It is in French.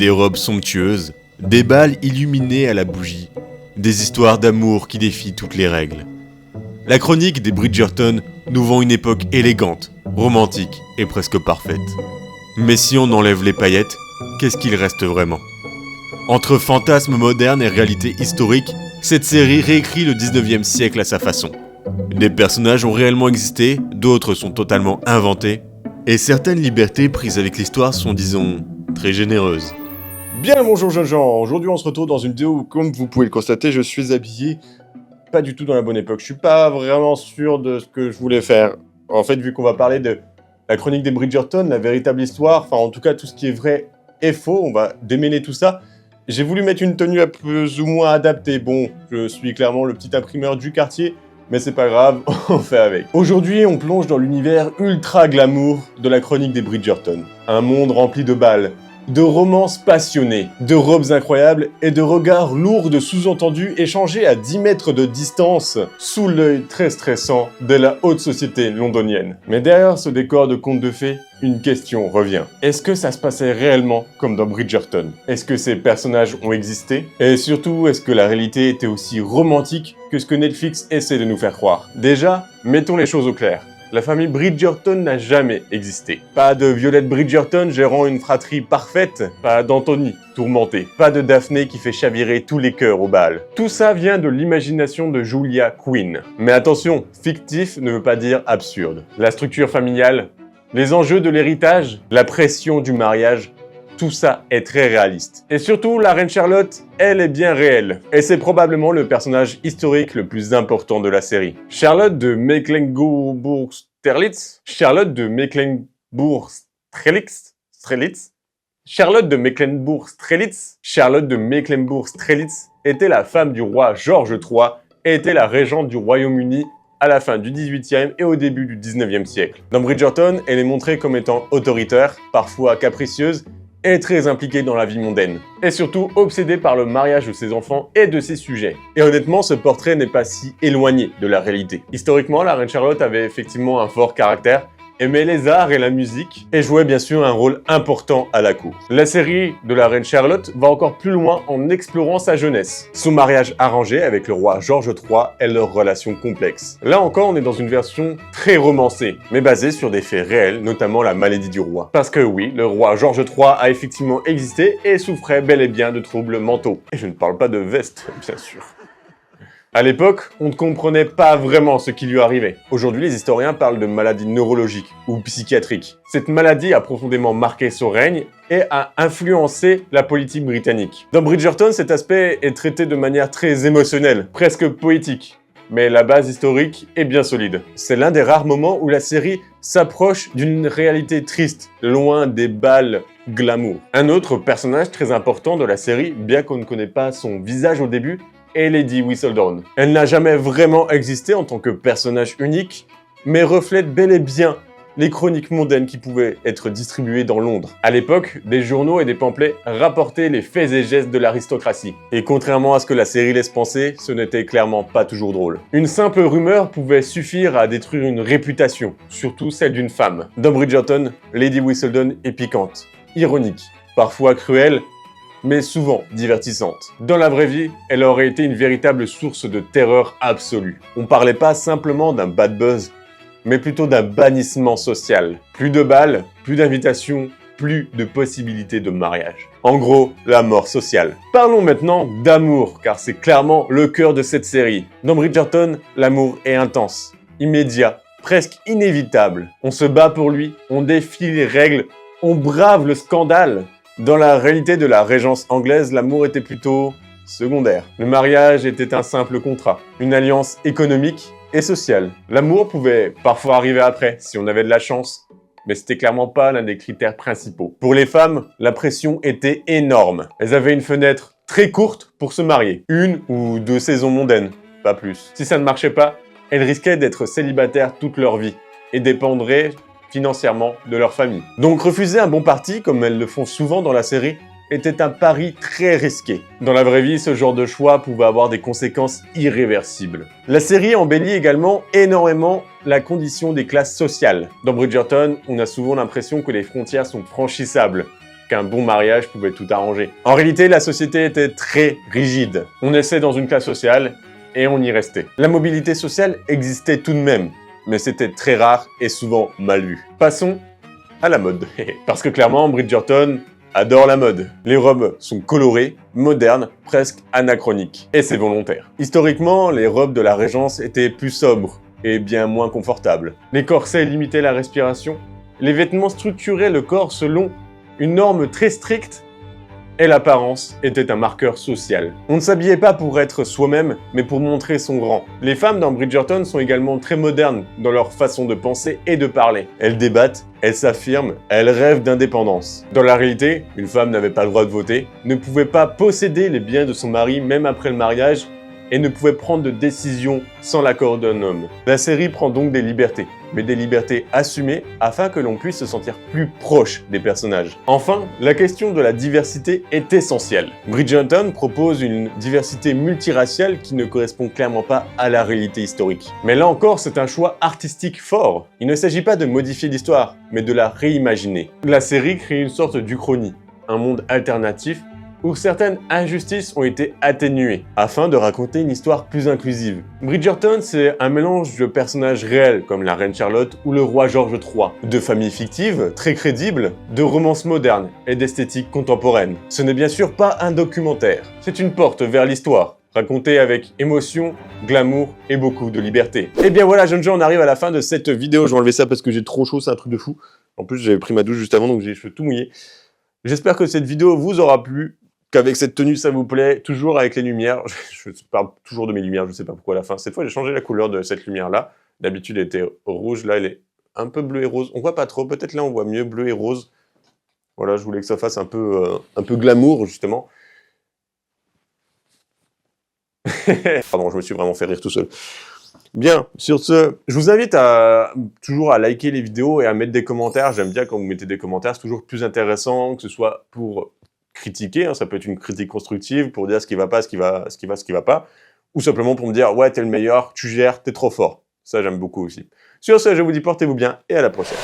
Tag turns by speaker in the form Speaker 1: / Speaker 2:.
Speaker 1: Des robes somptueuses, des bals illuminés à la bougie, des histoires d'amour qui défient toutes les règles. La chronique des Bridgerton nous vend une époque élégante, romantique et presque parfaite. Mais si on enlève les paillettes, qu'est-ce qu'il reste vraiment ? Entre fantasmes modernes et réalité historique, cette série réécrit le 19e siècle à sa façon. Des personnages ont réellement existé, d'autres sont totalement inventés, et certaines libertés prises avec l'histoire sont, disons, très généreuses.
Speaker 2: Bien le bonjour jeunes gens, aujourd'hui on se retrouve dans une vidéo où, comme vous pouvez le constater, je suis habillé pas du tout dans la bonne époque. Je suis pas vraiment sûr de ce que je voulais faire. En fait, vu qu'on va parler de la chronique des Bridgerton, la véritable histoire, enfin en tout cas tout ce qui est vrai et faux, on va démêler tout ça. J'ai voulu mettre une tenue un peu plus ou moins adaptée. Bon, je suis clairement le petit imprimeur du quartier, mais c'est pas grave, on fait avec. Aujourd'hui, on plonge dans l'univers ultra glamour de la chronique des Bridgerton. Un monde rempli de balles, de romances passionnées, de robes incroyables et de regards lourds de sous-entendus échangés à 10 mètres de distance sous l'œil très stressant de la haute société londonienne. Mais derrière ce décor de conte de fées, une question revient. Est-ce que ça se passait réellement comme dans Bridgerton? Est-ce que ces personnages ont existé? Et surtout, est-ce que la réalité était aussi romantique que ce que Netflix essaie de nous faire croire? Déjà, mettons les choses au clair. La famille Bridgerton n'a jamais existé. Pas de Violette Bridgerton gérant une fratrie parfaite, pas d'Anthony tourmenté, pas de Daphné qui fait chavirer tous les cœurs au bal. Tout ça vient de l'imagination de Julia Quinn. Mais attention, fictif ne veut pas dire absurde. La structure familiale, les enjeux de l'héritage, la pression du mariage, tout ça est très réaliste. Et surtout, la reine Charlotte, elle est bien réelle. Et c'est probablement le personnage historique le plus important de la série. Charlotte de Mecklenburg-Strelitz Charlotte de Mecklenburg-Strelitz Charlotte de Mecklenburg-Strelitz était la femme du roi George III et était la régente du Royaume-Uni à la fin du XVIIIe et au début du XIXe siècle. Dans Bridgerton, elle est montrée comme étant autoritaire, parfois capricieuse, et très impliquée dans la vie mondaine. Et surtout obsédée par le mariage de ses enfants et de ses sujets. Et honnêtement, ce portrait n'est pas si éloigné de la réalité. Historiquement, la reine Charlotte avait effectivement un fort caractère, aimait les arts et la musique, et jouait bien sûr un rôle important à la cour. La série de la reine Charlotte va encore plus loin en explorant sa jeunesse, son mariage arrangé avec le roi George III et leurs relations complexes. Là encore, on est dans une version très romancée, mais basée sur des faits réels, notamment la maladie du roi. Parce que oui, le roi George III a effectivement existé et souffrait bel et bien de troubles mentaux. Et je ne parle pas de veste, bien sûr. À l'époque, on ne comprenait pas vraiment ce qui lui arrivait. Aujourd'hui, les historiens parlent de maladie neurologique ou psychiatrique. Cette maladie a profondément marqué son règne et a influencé la politique britannique. Dans Bridgerton, cet aspect est traité de manière très émotionnelle, presque poétique. Mais la base historique est bien solide. C'est l'un des rares moments où la série s'approche d'une réalité triste, loin des bals glamour. Un autre personnage très important de la série, bien qu'on ne connaisse pas son visage au début, est Lady Whistledown. Elle n'a jamais vraiment existé en tant que personnage unique, mais reflète bel et bien les chroniques mondaines qui pouvaient être distribuées dans Londres. À l'époque, des journaux et des pamphlets rapportaient les faits et gestes de l'aristocratie. Et contrairement à ce que la série laisse penser, ce n'était clairement pas toujours drôle. Une simple rumeur pouvait suffire à détruire une réputation, surtout celle d'une femme. Dans Bridgerton, Lady Whistledown est piquante, ironique, parfois cruelle, mais souvent divertissante. Dans la vraie vie, elle aurait été une véritable source de terreur absolue. On parlait pas simplement d'un bad buzz, mais plutôt d'un bannissement social. Plus de balles, plus d'invitations, plus de possibilités de mariage. En gros, la mort sociale. Parlons maintenant d'amour, car c'est clairement le cœur de cette série. Dans Bridgerton, l'amour est intense, immédiat, presque inévitable. On se bat pour lui, on défie les règles, on brave le scandale. Dans la réalité de la régence anglaise, l'amour était plutôt secondaire. Le mariage était un simple contrat, une alliance économique et sociale. L'amour pouvait parfois arriver après, si on avait de la chance, mais c'était clairement pas l'un des critères principaux. Pour les femmes, la pression était énorme. Elles avaient une fenêtre très courte pour se marier, 1 ou 2 saisons mondaines, pas plus. Si ça ne marchait pas, elles risquaient d'être célibataires toute leur vie et dépendraient financièrement de leur famille. Donc refuser un bon parti, comme elles le font souvent dans la série, était un pari très risqué. Dans la vraie vie, ce genre de choix pouvait avoir des conséquences irréversibles. La série embellit également énormément la condition des classes sociales. Dans Bridgerton, on a souvent l'impression que les frontières sont franchissables, qu'un bon mariage pouvait tout arranger. En réalité, la société était très rigide. On naissait dans une classe sociale et on y restait. La mobilité sociale existait tout de même, mais c'était très rare et souvent mal vu. Passons à la mode. Parce que clairement, Bridgerton adore la mode. Les robes sont colorées, modernes, presque anachroniques. Et c'est volontaire. Historiquement, les robes de la Régence étaient plus sobres et bien moins confortables. Les corsets limitaient la respiration. Les vêtements structuraient le corps selon une norme très stricte. Et l'apparence était un marqueur social. On ne s'habillait pas pour être soi-même, mais pour montrer son rang. Les femmes dans Bridgerton sont également très modernes dans leur façon de penser et de parler. Elles débattent, elles s'affirment, elles rêvent d'indépendance. Dans la réalité, une femme n'avait pas le droit de voter, ne pouvait pas posséder les biens de son mari même après le mariage, et ne pouvait prendre de décision sans l'accord d'un homme. La série prend donc des libertés, mais des libertés assumées afin que l'on puisse se sentir plus proche des personnages. Enfin, la question de la diversité est essentielle. Bridgerton propose une diversité multiraciale qui ne correspond clairement pas à la réalité historique. Mais là encore, c'est un choix artistique fort. Il ne s'agit pas de modifier l'histoire, mais de la réimaginer. La série crée une sorte d'Uchronie, un monde alternatif où certaines injustices ont été atténuées, afin de raconter une histoire plus inclusive. Bridgerton, c'est un mélange de personnages réels, comme la reine Charlotte ou le roi George III, de familles fictives, très crédibles, de romances modernes et d'esthétique contemporaine. Ce n'est bien sûr pas un documentaire, c'est une porte vers l'histoire, racontée avec émotion, glamour et beaucoup de liberté. Et bien voilà, jeunes gens, on arrive à la fin de cette vidéo. Je vais enlever ça parce que j'ai trop chaud, c'est un truc de fou. En plus, j'avais pris ma douche juste avant, donc j'ai les cheveux tout mouillés. J'espère que cette vidéo vous aura plu, qu'avec cette tenue ça vous plaît, toujours avec les lumières. Je parle toujours de mes lumières, je sais pas pourquoi à la fin. Cette fois, j'ai changé la couleur de cette lumière-là. D'habitude, elle était rouge, là, elle est un peu bleu et rose. On voit pas trop, peut-être là, on voit mieux bleu et rose. Voilà, je voulais que ça fasse un peu glamour, justement. Pardon, je me suis vraiment fait rire tout seul. Bien, sur ce, je vous invite toujours à liker les vidéos et à mettre des commentaires. J'aime bien quand vous mettez des commentaires, c'est toujours plus intéressant, que ce soit pour critiquer, hein, ça peut être une critique constructive, pour dire ce qui va pas, ce qui va pas, ou simplement pour me dire « Ouais, t'es le meilleur, tu gères, t'es trop fort ». Ça, j'aime beaucoup aussi. Sur ce, je vous dis portez-vous bien et à la prochaine.